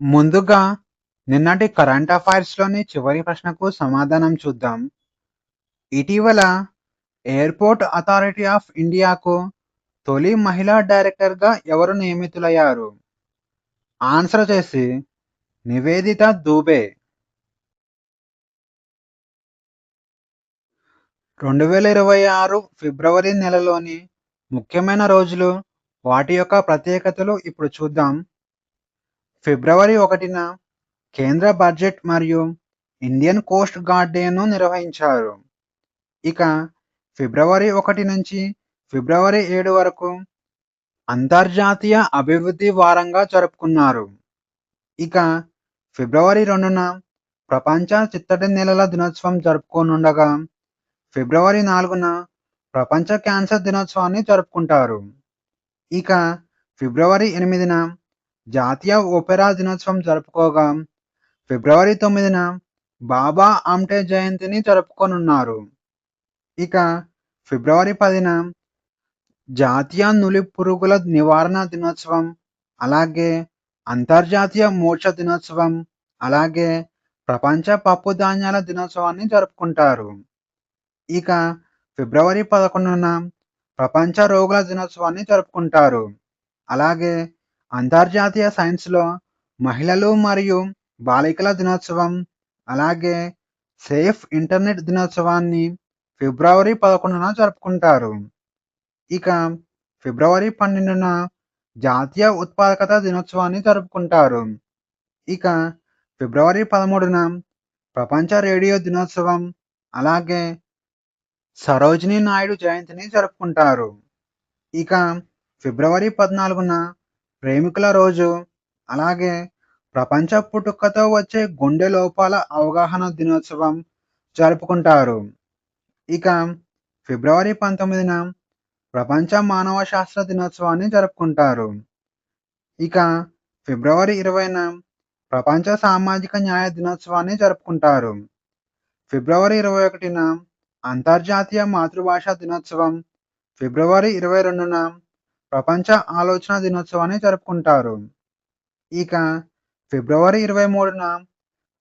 ముందుగా నిన్నటి కరెంట్ అఫైర్స్‌లోని చివరి ప్రశ్నకు సమాధానం చూద్దాం. ఇటీవల ఎయిర్‌పోర్ట్ అథారిటీ ఆఫ్ ఇండియాకు తొలి మహిళా డైరెక్టర్‌గా ఎవరు నియమితులయ్యారు? ఆన్సర్ వచ్చేసి నివేదిత దూబే. 2026 ఫిబ్రవరి నెలలోని ముఖ్యమైన రోజులు, వాటి యొక్క ప్రత్యేకతలు ఇప్పుడు చూద్దాం. ఫిబ్రవరి 1న కేంద్ర బడ్జెట్ మరియు ఇండియన్ కోస్ట్ గార్డ్ డేను నిర్వహించారు. ఇక ఫిబ్రవరి 1 నుంచి ఫిబ్రవరి 7 వరకు అంతర్జాతీయ అభివృద్ధి వారంగా జరుపుకున్నారు. ఇక ఫిబ్రవరి 2న ప్రపంచ చిత్తడి నేలల దినోత్సవం జరుపుకోనుండగా, ఫిబ్రవరి 4న ప్రపంచ క్యాన్సర్ దినోత్సవాన్ని జరుపుకుంటారు. ఇక ఫిబ్రవరి 8న జాతీయ ఒపెరా దినోత్సవం జరుపుకోగా, ఫిబ్రవరి 9న బాబా ఆమ్టే జయంతిని జరుపుకోనున్నారు. ఇక ఫిబ్రవరి 10న జాతీయ నులిపురుగుల నివారణ దినోత్సవం, అలాగే అంతర్జాతీయ మూర్ఛ దినోత్సవం, అలాగే ప్రపంచ పప్పుధాన్యాల దినోత్సవాన్ని జరుపుకుంటారు. ఇక ఫిబ్రవరి 11న ప్రపంచ రోగుల దినోత్సవాన్ని జరుపుకుంటారు. అలాగే అంతర్జాతీయ సైన్స్‌లో మహిళలు మరియు బాలికల దినోత్సవం, అలాగే సేఫ్ ఇంటర్నెట్ దినోత్సవాన్ని ఫిబ్రవరి 11న జరుపుకుంటారు. ఇక ఫిబ్రవరి 12న జాతీయ ఉత్పాదకత దినోత్సవాన్ని జరుపుకుంటారు. ఇక ఫిబ్రవరి 13న ప్రపంచ రేడియో దినోత్సవం, అలాగే సరోజినీ నాయుడు జయంతిని జరుపుకుంటారు. ఇక ఫిబ్రవరి 14న ప్రేమికుల రోజు, అలాగే ప్రపంచ పుట్టుకతో వచ్చే గుండె లోపాల అవగాహన దినోత్సవం జరుపుకుంటారు. ఇక ఫిబ్రవరి 19న ప్రపంచ మానవ శాస్త్ర దినోత్సవాన్ని జరుపుకుంటారు. ఇక ఫిబ్రవరి 20న ప్రపంచ సామాజిక న్యాయ దినోత్సవాన్ని జరుపుకుంటారు. ఫిబ్రవరి 21న అంతర్జాతీయ మాతృభాష దినోత్సవం, ఫిబ్రవరి 22న ప్రపంచ ఆలోచన దినోత్సవాన్ని జరుపుకుంటారు. ఇక ఫిబ్రవరి 23న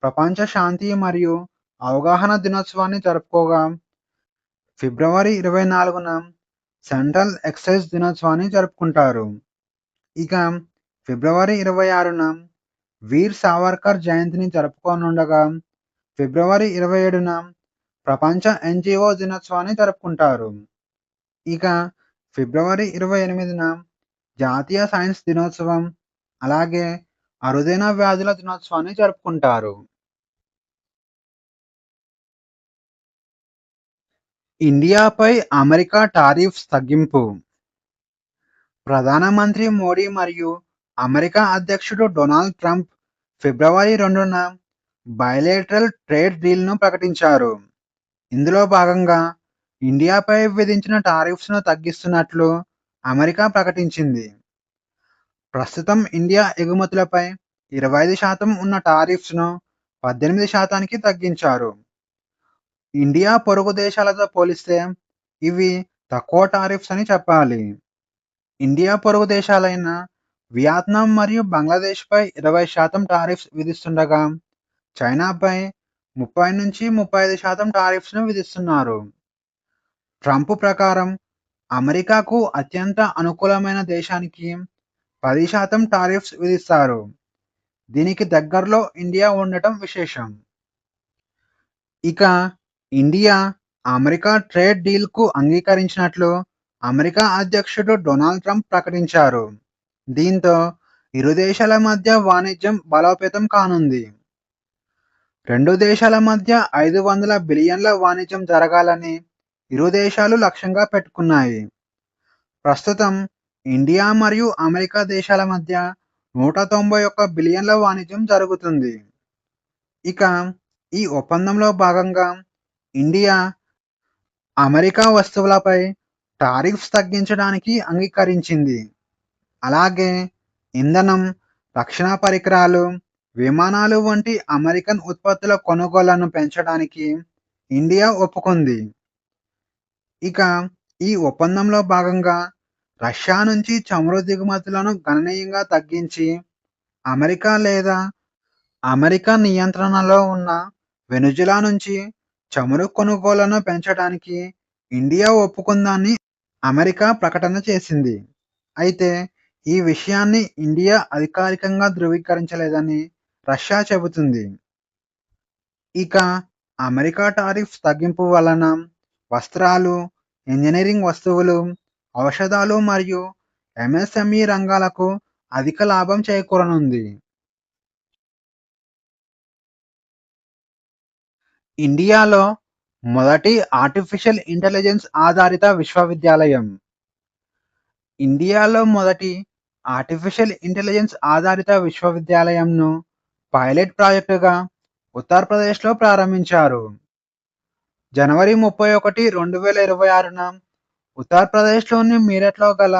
ప్రపంచ శాంతి మరియు అవగాహన దినోత్సవాన్ని జరుపుకోగా, ఫిబ్రవరి 24న సెంట్రల్ ఎక్సైజ్ దినోత్సవాన్ని జరుపుకుంటారు. ఇక ఫిబ్రవరి 26న వీర్ సావర్కర్ జయంతిని జరుపుకోనుండగా, ఫిబ్రవరి 27న ప్రపంచ ఎన్‌జీఓ దినోత్సవాన్ని జరుపుకుంటారు. ఇక ఫిబ్రవరి 28న జాతీయ సైన్స్ దినోత్సవం, అలాగే అరుదైన వ్యాధుల దినోత్సవాన్ని జరుపుకుంటారు. ఇండియాపై అమెరికా టారిఫ్స్ తగ్గింపు. ప్రధానమంత్రి మోడీ మరియు అమెరికా అధ్యక్షుడు డొనాల్డ్ ట్రంప్ ఫిబ్రవరి 2న బైలేటరల్ ట్రేడ్ డీల్‌ను ప్రకటించారు. ఇందులో భాగంగా ఇండియాపై విధించిన టారిఫ్స్‌ను తగ్గిస్తున్నట్లు అమెరికా ప్రకటించింది. ప్రస్తుతం ఇండియా ఎగుమతులపై 25% ఉన్న టారిఫ్స్‌ను 18%కి తగ్గించారు. ఇండియా పొరుగు దేశాలతో పోలిస్తే ఇవి తక్కువ టారిఫ్స్ అని చెప్పాలి. ఇండియా పొరుగు దేశాలైన వియత్నాం మరియు బంగ్లాదేశ్‌పై 20% టారిఫ్స్ విధిస్తుండగా, చైనాపై 30-35% టారిఫ్స్‌ను విధిస్తున్నారు. ట్రంప్ ప్రకారం అమెరికాకు అత్యంత అనుకూలమైన దేశానికి 10% టారిఫ్స్ విధిస్తారు. దీనికి దగ్గరలో ఇండియా ఉండటం విశేషం. ఇక ఇండియా, అమెరికా ట్రేడ్ డీల్‌కు అంగీకరించినట్లు అమెరికా అధ్యక్షుడు డొనాల్డ్ ట్రంప్ ప్రకటించారు. దీంతో ఇరు దేశాల మధ్య వాణిజ్యం బలోపేతం కానుంది. రెండు దేశాల మధ్య 500 బిలియన్ల వాణిజ్యం జరగాలని ఇరు దేశాలు లక్ష్యంగా పెట్టుకున్నాయి. ప్రస్తుతం ఇండియా మరియు అమెరికా దేశాల మధ్య 191 బిలియన్ల వాణిజ్యం జరుగుతుంది. ఇక ఈ ఒప్పందంలో భాగంగా ఇండియా అమెరికా వస్తువులపై టారిఫ్స్ తగ్గించడానికి అంగీకరించింది. అలాగే ఇంధనం, రక్షణ పరికరాలు, విమానాలు వంటి అమెరికన్ ఉత్పత్తుల కొనుగోళ్లను పెంచడానికి ఇండియా ఒప్పుకుంది. ఇక ఈ ఒప్పందంలో భాగంగా రష్యా నుంచి చమురు దిగుమతులను గణనీయంగా తగ్గించి, అమెరికా లేదా అమెరికా నియంత్రణలో ఉన్న వెనుజులా నుంచి చమురు కొనుగోళ్లను పెంచడానికి ఇండియా ఒప్పుకుందాన్ని అమెరికా ప్రకటన చేసింది. అయితే ఈ విషయాన్ని ఇండియా అధికారికంగా ధృవీకరించలేదని రష్యా చెబుతుంది. ఇక అమెరికా టారిఫ్స్ తగ్గింపు వలన వస్త్రాలు, ఇంజనీరింగ్ వస్తువులు, ఔషధాలు మరియు ఎంఎస్ఎంఈ రంగాలకు అధిక లాభం చేకూరనుంది. ఇండియాలో మొదటి ఆర్టిఫిషియల్ ఇంటెలిజెన్స్ ఆధారిత విశ్వవిద్యాలయం. ఇండియాలో మొదటి ఆర్టిఫిషియల్ ఇంటెలిజెన్స్ ఆధారిత విశ్వవిద్యాలయంను పైలట్ ప్రాజెక్టుగా ఉత్తరప్రదేశ్లో ప్రారంభించారు. జనవరి 31, 2026న ఉత్తరప్రదేశ్లోని మీరట్లో గల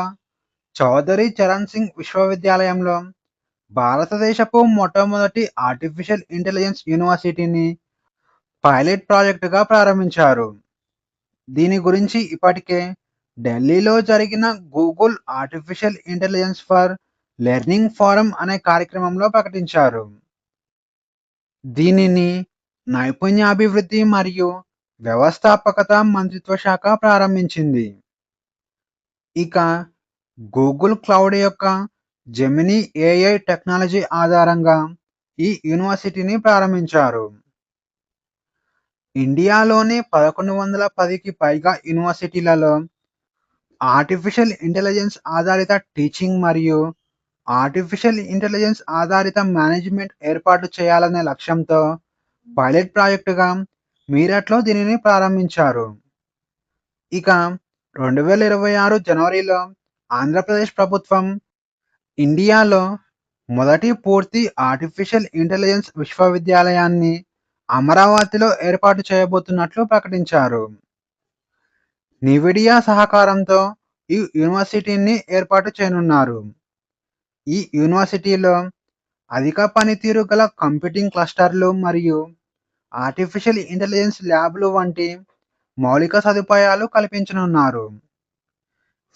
చౌదరి చరణ్ సింగ్ విశ్వవిద్యాలయంలో భారతదేశపు మొట్టమొదటి ఆర్టిఫిషియల్ ఇంటెలిజెన్స్ యూనివర్సిటీని పైలట్ ప్రాజెక్టుగా ప్రారంభించారు. దీని గురించి ఇప్పటికే ఢిల్లీలో జరిగిన Google artificial intelligence for learning forum అనే కార్యక్రమంలో ప్రకటించారు. దీనిని నైపుణ్యాభివృద్ధి మరియు వ్యవస్థాపకత మంత్రిత్వ శాఖ ప్రారంభించింది. ఇక గూగుల్ క్లౌడ్ యొక్క జెమినీ ఏఐ టెక్నాలజీ ఆధారంగా ఈ యూనివర్సిటీని ప్రారంభించారు. ఇండియాలోని 1110కి పైగా యూనివర్సిటీలలో ఆర్టిఫిషియల్ ఇంటెలిజెన్స్ ఆధారిత టీచింగ్ మరియు ఆర్టిఫిషియల్ ఇంటెలిజెన్స్ ఆధారిత మేనేజ్మెంట్ ఏర్పాటు చేయాలనే లక్ష్యంతో పైలట్ ప్రాజెక్టుగా మీరట్లో దీనిని ప్రారంభించారు. ఇక 2026 జనవరిలో ఆంధ్రప్రదేశ్ ప్రభుత్వం ఇండియాలో మొదటి పూర్తి ఆర్టిఫిషియల్ ఇంటెలిజెన్స్ విశ్వవిద్యాలయాన్ని అమరావతిలో ఏర్పాటు చేయబోతున్నట్లు ప్రకటించారు. నివిడియా సహకారంతో ఈ యూనివర్సిటీని ఏర్పాటు చేయనున్నారు. ఈ యూనివర్సిటీలో అధిక పనితీరు గల కంప్యూటింగ్ క్లస్టర్లు మరియు ఆర్టిఫిషియల్ ఇంటెలిజెన్స్ ల్యాబ్లు వంటి మౌలిక సదుపాయాలు కల్పించనున్నారు.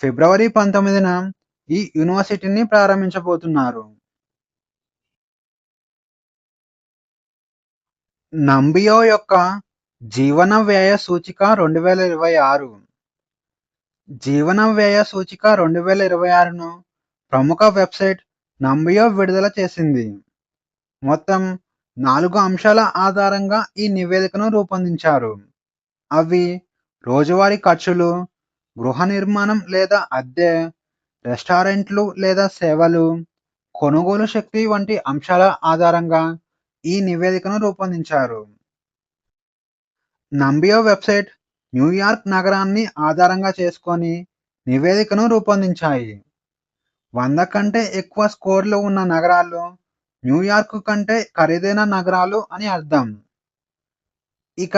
ఫిబ్రవరి 19న ఈ యూనివర్సిటీని ప్రారంభించబోతున్నారు. నంబియో యొక్క జీవన వ్యయ సూచిక 2026. జీవన వ్యయ సూచిక 2026ను ప్రముఖ వెబ్సైట్ నంబియో విడుదల చేసింది. మొత్తం 4 అంశాల ఆధారంగా ఈ నివేదికను రూపొందించారు. అవి రోజువారీ ఖర్చులు, గృహ నిర్మాణం లేదా అద్దె, రెస్టారెంట్లు లేదా సేవలు, కొనుగోలు శక్తి వంటి అంశాల ఆధారంగా ఈ నివేదికను రూపొందించారు. నంబియో వెబ్సైట్ న్యూయార్క్ నగరాన్ని ఆధారంగా చేసుకొని నివేదికను రూపొందించాయి. 100 కంటే ఎక్కువ స్కోర్లు ఉన్న నగరాలు న్యూయార్క్ కంటే ఖరీదైన నగరాలు అని అర్థం. ఇక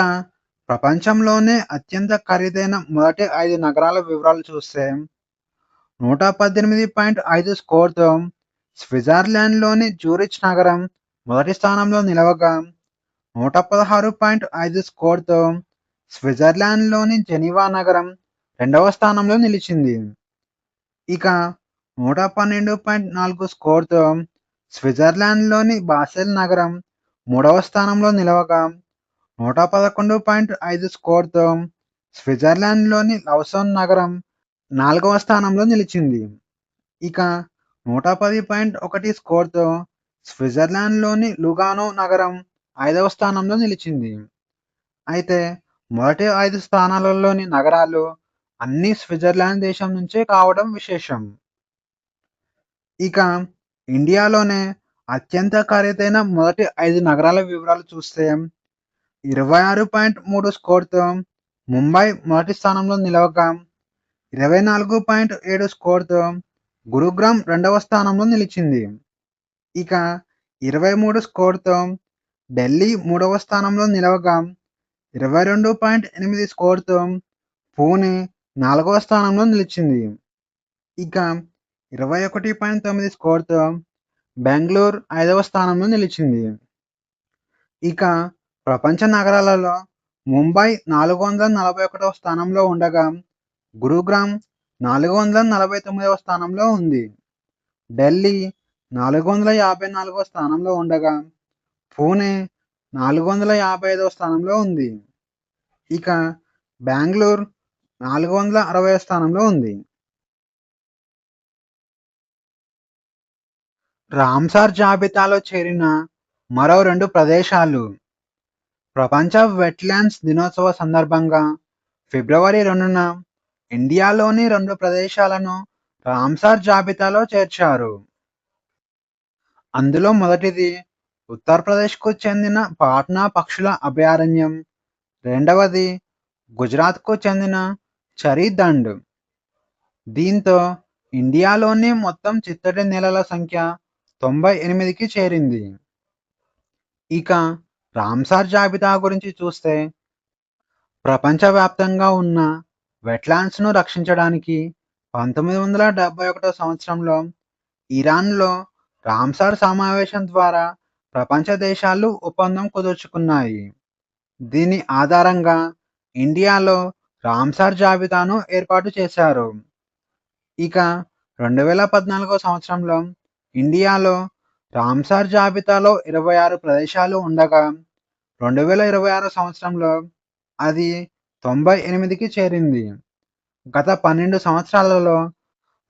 ప్రపంచంలోనే అత్యంత ఖరీదైన మొదటి 5 నగరాల వివరాలు చూస్తే 118.5 స్కోర్తో స్విట్జర్లాండ్లోని జ్యూరిచ్ నగరం మొదటి స్థానంలో నిలవగా 116.5 స్కోర్తో స్విట్జర్లాండ్లోని జెనీవా నగరం రెండవ స్థానంలో నిలిచింది. ఇక 112.4 స్కోర్తో స్విట్జర్లాండ్లోని బాసెల్ నగరం మూడవ స్థానంలో నిలవగా 111.5 స్కోర్తో స్విట్జర్లాండ్లోని లౌసాన్ నగరం నాలుగవ స్థానంలో నిలిచింది. ఇక 110.1 స్కోర్తో స్విట్జర్లాండ్లోని లుగానో నగరం ఐదవ స్థానంలో నిలిచింది. అయితే మొదటి 5 స్థానాలలోని నగరాలు అన్నీ స్విట్జర్లాండ్ దేశం నుంచే కావడం విశేషం. ఇక ఇండియాలోనే అత్యంత ఖరీదైన మొదటి 5 నగరాల వివరాలు చూస్తే 26.3 స్కోర్తో ముంబై మొదటి స్థానంలో నిలవగా 24.7 స్కోర్తో గురుగ్రామ్ రెండవ స్థానంలో నిలిచింది. ఇక 23 స్కోర్తో ఢిల్లీ మూడవ స్థానంలో నిలవగా 22.8 స్కోర్తో పూణే నాలుగవ స్థానంలో నిలిచింది. ఇక 21.9 స్కోర్తో బెంగళూరు ఐదవ స్థానంలో నిలిచింది. ఇక ప్రపంచ నగరాలలో ముంబై 441వ స్థానంలో ఉండగా గురుగ్రామ్ 449వ స్థానంలో ఉంది. ఢిల్లీ 454వ స్థానంలో ఉండగా, పూణే 455వ స్థానంలో ఉంది. ఇక బెంగుళూరు 460వ స్థానంలో ఉంది. రామ్సార్ జాబితాలో చేరిన మరో 2 ప్రదేశాలు. ప్రపంచ వెట్లాండ్స్ దినోత్సవ సందర్భంగా ఫిబ్రవరి 2న ఇండియాలోని 2 ప్రదేశాలను రామ్సార్ జాబితాలో చేర్చారు. అందులో మొదటిది ఉత్తరప్రదేశ్‌కు చెందిన పాట్నా పక్షుల అభయారణ్యం. రెండవది గుజరాత్‌కు చెందిన చరీ దండ్. దీంతో ఇండియాలోని మొత్తం చిత్తడి నేలల సంఖ్య 98కి చేరింది. ఇక రామ్సార్ జాబితా గురించి చూస్తే, ప్రపంచవ్యాప్తంగా ఉన్న వెట్లాండ్స్‌ను రక్షించడానికి 1971 సంవత్సరంలో ఇరాన్‌లో రామ్సార్ సమావేశం ద్వారా ప్రపంచ దేశాలు ఒప్పందం కుదుర్చుకున్నాయి. దీని ఆధారంగా ఇండియాలో రామ్సార్ జాబితాను ఏర్పాటు చేశారు. ఇక 2014 సంవత్సరంలో ఇండియాలో రామ్సార్ జాబితాలో 26 ప్రదేశాలు ఉండగా, 2026 సంవత్సరంలో అది 98కి చేరింది. గత 12 సంవత్సరాలలో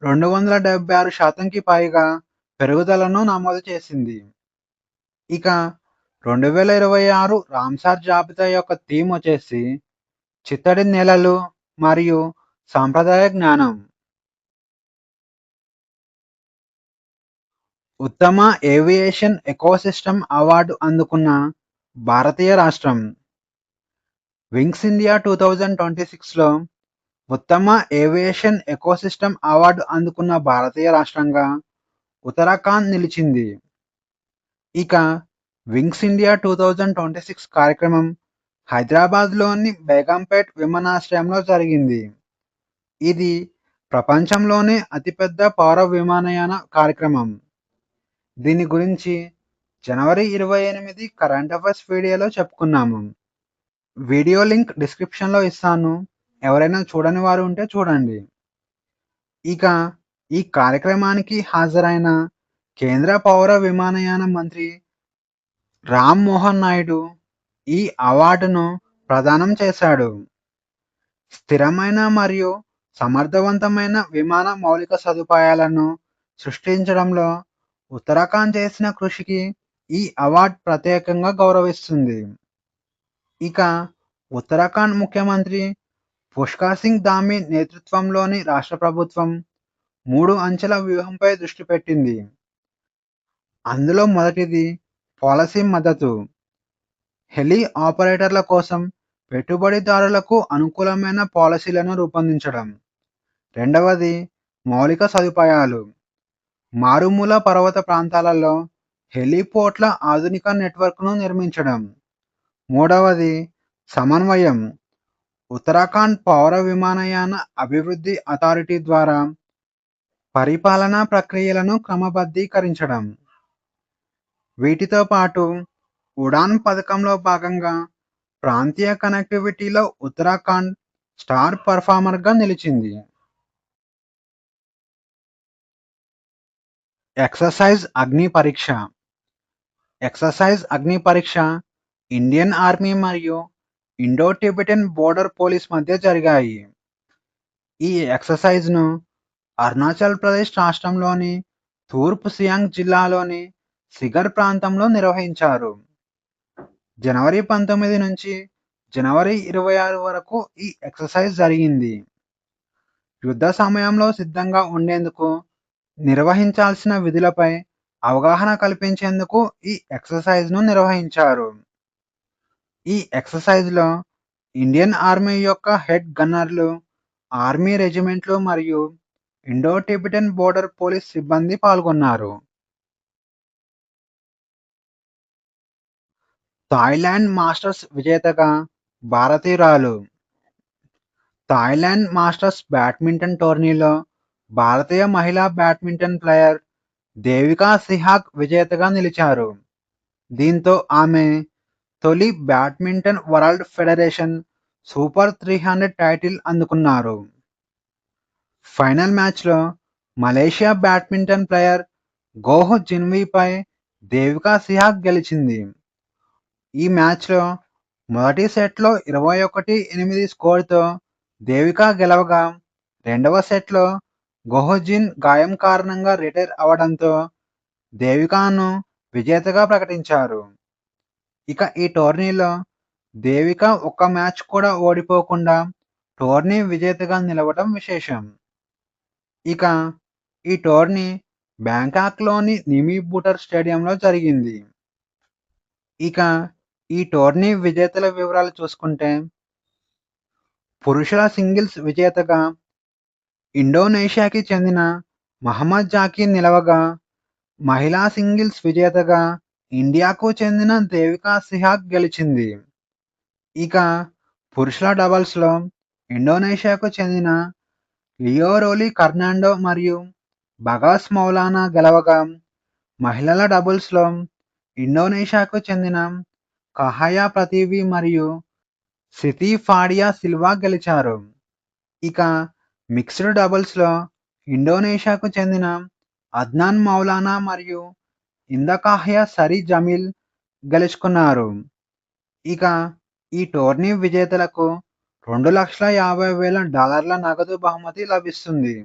276% పైగా పెరుగుదలను నమోదు చేసింది. ఇక 2026 రామ్సార్ జాబితా యొక్క థీమ్ వచ్చేసి చిత్తడి నేలలు మరియు సాంప్రదాయ జ్ఞానం. ఉత్తమ ఏవియేషన్ ఎకోసిస్టమ్ అవార్డు అందుకున్న భారతీయ రాష్ట్రం. వింగ్స్ ఇండియా 2026లో ఉత్తమ ఏవియేషన్ ఎకోసిస్టమ్ అవార్డు అందుకున్న భారతీయ రాష్ట్రంగా ఉత్తరాఖండ్ నిలిచింది. ఇక వింగ్స్ ఇండియా 2026 కార్యక్రమం హైదరాబాద్లోని బేగంపేట్ విమానాశ్రయంలో జరిగింది. ఇది ప్రపంచంలోనే అతిపెద్ద పౌర విమానయాన కార్యక్రమం. దీని గురించి జనవరి 28 కరెంట్ అఫైర్స్ వీడియోలో చెప్పుకున్నాము. వీడియో లింక్ డిస్క్రిప్షన్లో ఇస్తాను. ఎవరైనా చూడని వారు ఉంటే చూడండి. ఇక ఈ కార్యక్రమానికి హాజరైన కేంద్ర పౌర విమానయాన మంత్రి రామ్ మోహన్ నాయుడు ఈ అవార్డును ప్రదానం చేశాడు. స్థిరమైన మరియు సమర్థవంతమైన విమాన మౌలిక సదుపాయాలను సృష్టించడంలో ఉత్తరాఖండ్ చేసిన కృషికి ఈ అవార్డు ప్రత్యేకంగా గౌరవిస్తుంది. ఇక ఉత్తరాఖండ్ ముఖ్యమంత్రి పుష్కర్ సింగ్ ధామీ నేతృత్వంలోని రాష్ట్ర ప్రభుత్వం 3 అంచెల వ్యూహంపై దృష్టి పెట్టింది. అందులో మొదటిది పాలసీ మద్దతు. హెలి ఆపరేటర్ల కోసం పెట్టుబడిదారులకు అనుకూలమైన పాలసీలను రూపొందించడం. రెండవది మౌలిక సదుపాయాలు. మారుమూల పర్వత ప్రాంతాలలో హెలిపోర్ట్ల ఆధునిక నెట్వర్క్ను నిర్మించడం. మూడవది సమన్వయం. ఉత్తరాఖండ్ పౌర విమానయాన అభివృద్ధి అథారిటీ ద్వారా పరిపాలనా ప్రక్రియలను క్రమబద్ధీకరించడం. వీటితో పాటు ఉడాన్ పథకంలో భాగంగా ప్రాంతీయ కనెక్టివిటీలో ఉత్తరాఖండ్ స్టార్ పర్ఫార్మర్గా నిలిచింది. ఎక్సర్సైజ్ అగ్ని పరీక్ష. ఎక్సర్సైజ్ అగ్ని పరీక్ష ఇండియన్ ఆర్మీ మరియు ఇండో టిబెటన్ బోర్డర్ పోలీస్ మధ్య జరిగాయి. ఈ ఎక్సర్సైజ్ను అరుణాచల్ ప్రదేశ్ రాష్ట్రంలోని తూర్పు సియాంగ్ జిల్లాలోని సిగర్ ప్రాంతంలో నిర్వహించారు. జనవరి 19 నుంచి జనవరి 26 వరకు ఈ ఎక్సర్సైజ్ జరిగింది. యుద్ధ సమయంలో సిద్ధంగా ఉండేందుకు నిర్వహించాల్సిన విధులపై అవగాహన కల్పించేందుకు ఈ ఎక్సర్సైజ్ను నిర్వహించారు. ఈ ఎక్సర్సైజ్లో ఇండియన్ ఆర్మీ యొక్క హెడ్ గన్నర్లు, ఆర్మీ రెజిమెంట్లు మరియు ఇండో టిబెటన్ బోర్డర్ పోలీస్ సిబ్బంది పాల్గొన్నారు. థాయిలాండ్ మాస్టర్స్ విజేతగా భారతీయురాలు. థాయిలాండ్ మాస్టర్స్ బ్యాడ్మింటన్ టోర్నీలో భారతీయ మహిళా బ్యాడ్మింటన్ ప్లేయర్ దేవికా సిహాగ్ విజేతగా నిలిచారు. దీంతో ఆమె తొలి badminton world federation super 300 title అందుకున్నారు. ఫైనల్ మ్యాచ్లో మలేషియా బ్యాడ్మింటన్ ప్లేయర్ గోహ్ జిన్వీపై దేవికా సిహాగ్ గెలిచింది. ఈ మ్యాచ్లో మొదటి సెట్లో 21-8 స్కోరుతో దేవికా గెలవగా, రెండవ సెట్లో గోహ్ జిన్ గాయం కారణంగా రిటైర్ అవడంతో దేవికాను విజేతగా ప్రకటించారు. ఇక ఈ టోర్నీలో దేవిక ఒక్క మ్యాచ్ కూడా ఓడిపోకుండా టోర్నీ విజేతగా నిలవడం విశేషం. ఇక ఈ టోర్నీ బ్యాంకాక్లోని నిమీ బూటర్ స్టేడియంలో జరిగింది. ఇక ఈ టోర్నీ విజేతల వివరాలు చూసుకుంటే, పురుషుల సింగిల్స్ విజేతగా ఇండోనేషియాకి చెందిన మహమ్మద్ జాకీ నిలవగా, మహిళా సింగిల్స్ విజేతగా ఇండియాకు చెందిన దేవికా సిహాగ్ గెలిచింది. ఇక పురుషుల డబుల్స్లో ఇండోనేషియాకు చెందిన లియోరోలి కర్నాండో మరియు బగాస్ మౌలానా గెలవగా, మహిళల డబుల్స్లో ఇండోనేషియాకు చెందిన కహయా ప్రతివి మరియు సితి ఫాడియా సిల్వా గెలిచారు. ఇక మిక్స్డ్ డబుల్స్లో ఇండోనేషియాకు చెందిన అద్నాన్ మౌలానా మరియు ఇందకాహ్యా సరి జమీల్ గెలుచుకున్నారు. ఇక ఈ టోర్నీ విజేతలకు $2,50,000 నగదు బహుమతి లభిస్తుంది.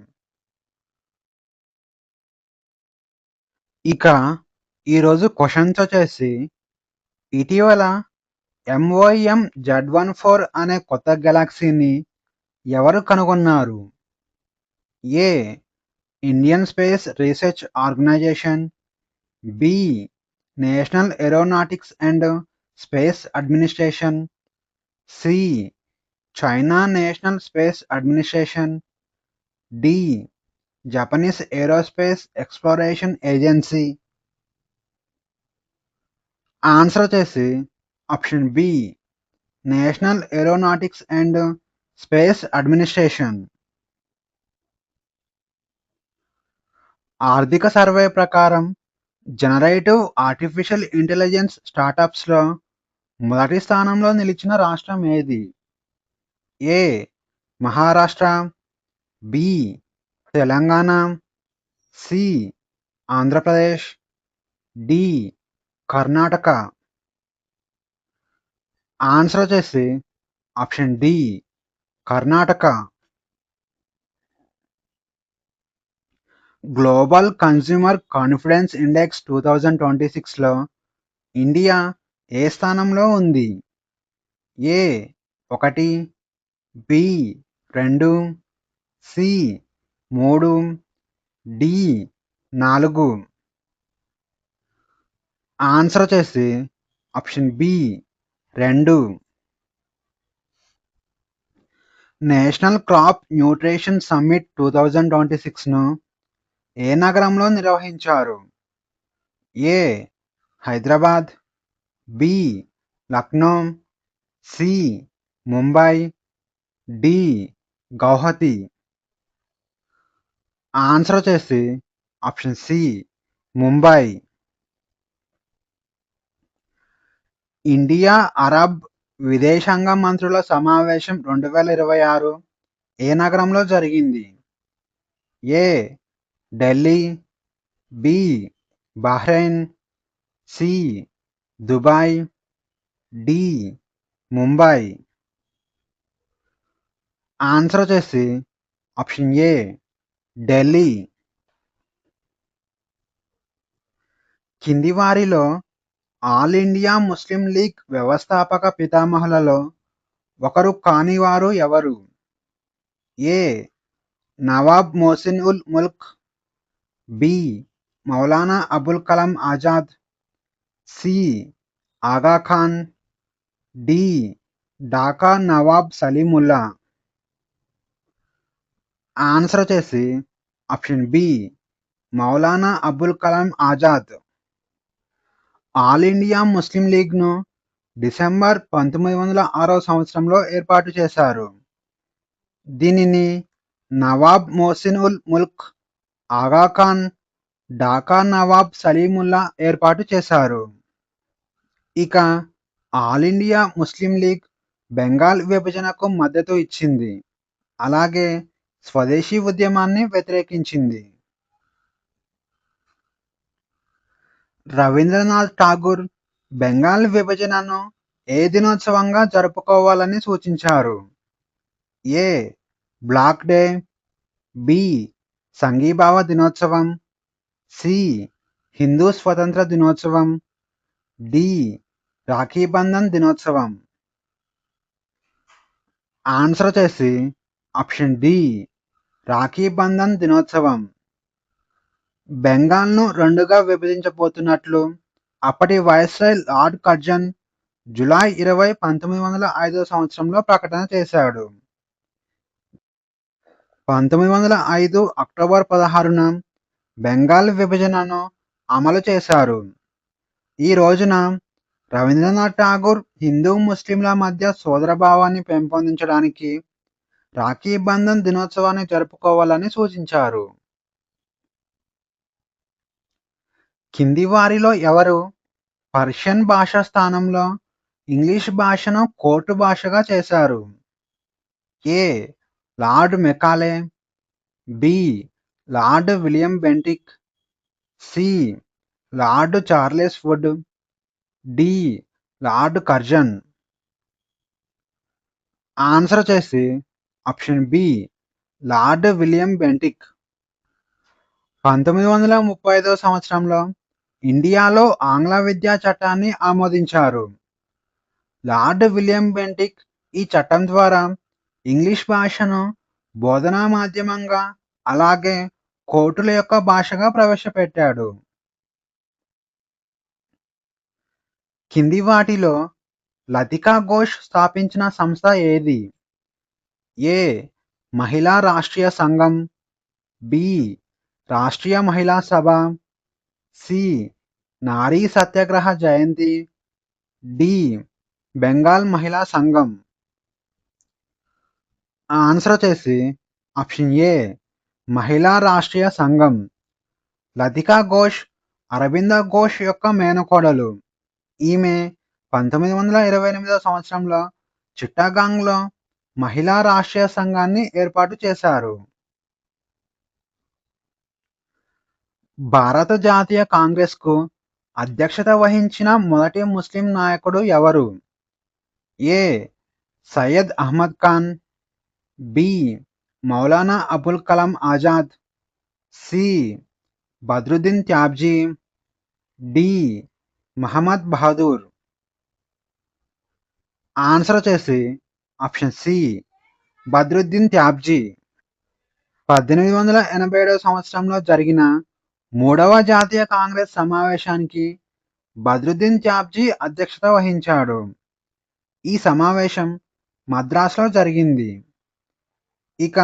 ఇక ఈరోజు క్వశ్చన్స్ వచ్చేసి, ఇటీవల MOM Z14 అనే కొత్త గెలాక్సీని ఎవరు కనుగొన్నారు? A. Indian space research organisation, B. National aeronautics and space administration, C. China national space administration, D. Japanese aerospace exploration agency. Answer వచ్చేసి option B, national aeronautics and space administration. ఆర్థిక survey ప్రకారం generative artificial intelligence స్టార్టప్స్లో మొదటి స్థానంలో నిలిచిన రాష్ట్రం ఏది? A. Maharashtra, B. Telangana, C. Andhra Pradesh, D. Karnataka. Answer వచ్చేసి option D, Karnataka. Global consumer confidence index 2026లో ఇండియా ఏ స్థానంలో ఉంది? A 1, B 2, C 3, D 4. Answer వచ్చేసి option B 2. National crop nutrition summit 2026ను ఏ నగరంలో నిర్వహించారు? A Hyderabad, B Lucknow, C Mumbai, D Guwahati. Answer వచ్చేసి option C, Mumbai. India Arab విదేశాంగ మంత్రుల సమావేశం 2026 ఏ నగరంలో జరిగింది? A Delhi, B Bahrain, C Dubai, D Mumbai. Answer వచ్చేసి ఆప్షన్ ఏ, ఢిల్లీ. కింది వారిలో ఆల్ ఇండియా ముస్లిం లీగ్ వ్యవస్థాపక పితామహులలో ఒకరు కానివారు ఎవరు? A Nawab Mohsin ul Mulk, B Maulana Abul Kalam Azad, C Aga Khan, D Dhaka Nawab Salimullah. Answer వచ్చేసి option B, Maulana Abul Kalam Azad. All India Muslim లీగ్ను డిసెంబర్ 1906 ఏర్పాటు చేశారు. దీనిని నవాబ్ మొహసిన్ ఉల్ ముల్క్, ఆగా ఖాన్, ఢాకా నవాబ్ సలీముల్లా ఏర్పాటు చేశారు. ఇక ఆల్ ఇండియా ముస్లిం లీగ్ బెంగాల్ విభజనకు మద్దతు ఇచ్చింది. అలాగే స్వదేశీ ఉద్యమాన్ని వ్యతిరేకించింది. రవీంద్రనాథ్ ఠాగూర్ బెంగాల్ విభజనను ఏ దినోత్సవంగా జరుపుకోవాలని సూచించారు? ఏ. Black day, B. సంఘీభావ దినోత్సవం, సి. హిందూ స్వతంత్ర దినోత్సవం, డి. రాఖీ బంధన్ దినోత్సవం. ఆన్సర్ వచ్చేసి ఆప్షన్ డి, రాఖీ బంధన్ దినోత్సవం. బెంగాల్ను రెండుగా విభజించబోతున్నట్లు అప్పటి వైస్రాయ్ లార్డ్ కర్జన్ జూలై 20, 1905 సంవత్సరంలో ప్రకటన చేశాడు. 1905 అక్టోబర్ 16న బెంగాల్ విభజనను అమలు చేశారు. ఈ రోజున రవీంద్రనాథ్ ఠాగూర్ హిందూ ముస్లింల మధ్య సోదరభావాన్ని పెంపొందించడానికి రాఖీ బంధన్ దినోత్సవాన్ని జరుపుకోవాలని సూచించారు. కింది వారిలో ఎవరు పర్షియన్ భాష స్థానంలో ఇంగ్లీష్ భాషను కోర్టు భాషగా చేశారు? A. Lord Macaulay, B. Lord William Bentinck, C. Lord Charles Wood, D. Lord Curzon. Answer వచ్చేసి option B, lord William Bentinck. 1935 సంవత్సరంలో ఇండియాలో ఆంగ్ల విద్యా చట్టాన్ని ఆమోదించారు. లార్డ్ విలియం బెంటిక్ ఈ చట్టం ద్వారా ఇంగ్లీష్ భాషను బోధనా మాధ్యమంగా అలాగే కోర్టుల యొక్క భాషగా ప్రవేశపెట్టాడు. కింది వాటిలో లతికా ఘోష్ స్థాపించిన సంస్థ ఏది? ఏ. మహిళా రాష్ట్రీయ సంఘం, బి. రాష్ట్రీయ మహిళా సభ, సి. నారీ సత్యాగ్రహ జయంతి, డి. బెంగాల్ మహిళా సంఘం. ఆన్సర్ వచ్చేసి ఆప్షన్ ఏ, మహిళా రాష్ట్రీయ సంఘం. లతికా ఘోష్ అరబిందో ఘోష్ యొక్క మేనకోడలు. ఈమె 1928 సంవత్సరంలో చిట్టగాంగ్లో మహిళా రాష్ట్రీయ సంఘాన్ని ఏర్పాటు చేశారు. భారత జాతీయ కాంగ్రెస్కు అధ్యక్షత వహించిన మొదటి ముస్లిం నాయకుడు ఎవరు? A. Syed Ahmed Khan, B. Maulana Abul Kalam Azad, C. Badruddin Tyabji, D. Mohammed Bahadur. Answer వచ్చేసి ఆప్షన్ సి, బద్రుద్దీన్ త్యాబ్జీ. 1887 సంవత్సరంలో జరిగిన మూడవ జాతీయ కాంగ్రెస్ సమావేశానికి బద్రుద్దీన్ త్యాబ్జీ అధ్యక్షత వహించాడు. ఈ సమావేశం మద్రాసులో జరిగింది. ఇక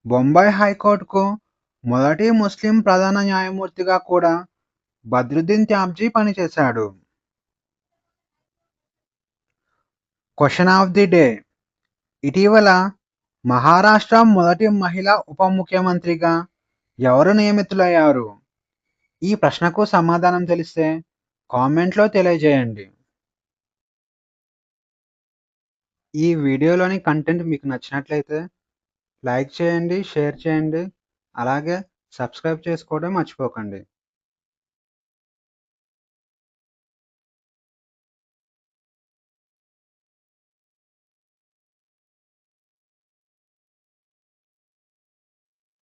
బొంబాయి హైకోర్టుకు మొదటి ముస్లిం ప్రధాన న్యాయమూర్తిగా కూడా బద్రుద్దీన్ త్యాబ్జీ పనిచేశాడు. Question of the day. ఇటీవల మహారాష్ట్ర మొదటి మహిళా ఉప ముఖ్యమంత్రిగా ఎవరు నియమితులయ్యారు? ఈ ప్రశ్నకు సమాధానం తెలిస్తే కామెంట్లో తెలియజేయండి. ఈ వీడియోలోని కంటెంట్ మీకు నచ్చినట్లయితే లైక్ చేయండి, షేర్ చేయండి, అలాగే సబ్స్క్రైబ్ చేసుకోవడం మర్చిపోకండి.